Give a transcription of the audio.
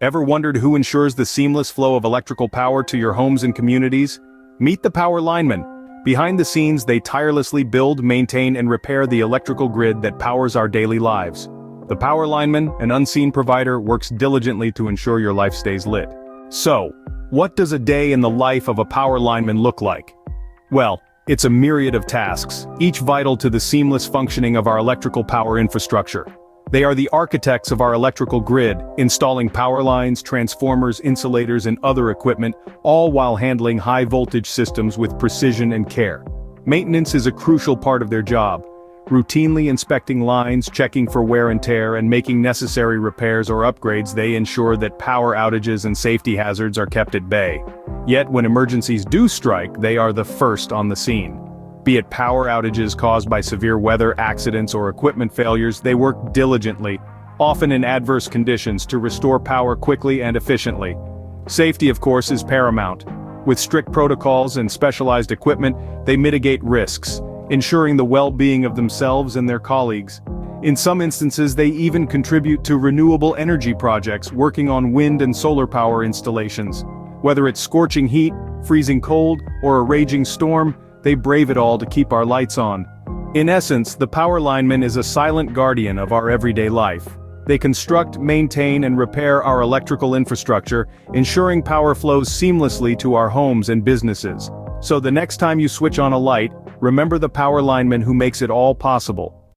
Ever wondered who ensures the seamless flow of electrical power to your homes and communities? Meet the power linemen. Behind the scenes, they tirelessly build, maintain, and repair the electrical grid that powers our daily lives. The power lineman, an unseen provider, works diligently to ensure your life stays lit. So, what does a day in the life of a power lineman look like? Well, it's a myriad of tasks, each vital to the seamless functioning of our electrical power infrastructure. They are the architects of our electrical grid, installing power lines, transformers, insulators, and other equipment, all while handling high-voltage systems with precision and care. Maintenance is a crucial part of their job. Routinely inspecting lines, checking for wear and tear, and making necessary repairs or upgrades, they ensure that power outages and safety hazards are kept at bay. Yet when emergencies do strike, they are the first on the scene. Be it power outages caused by severe weather, accidents, or equipment failures, they work diligently, often in adverse conditions, to restore power quickly and efficiently. Safety, of course, is paramount. With strict protocols and specialized equipment, they mitigate risks, ensuring the well-being of themselves and their colleagues. In some instances, they even contribute to renewable energy projects, working on wind and solar power installations. Whether it's scorching heat, freezing cold, or a raging storm, they brave it all to keep our lights on. In essence, the power lineman is a silent guardian of our everyday life. They construct, maintain, and repair our electrical infrastructure, ensuring power flows seamlessly to our homes and businesses. So the next time you switch on a light, remember the power lineman who makes it all possible.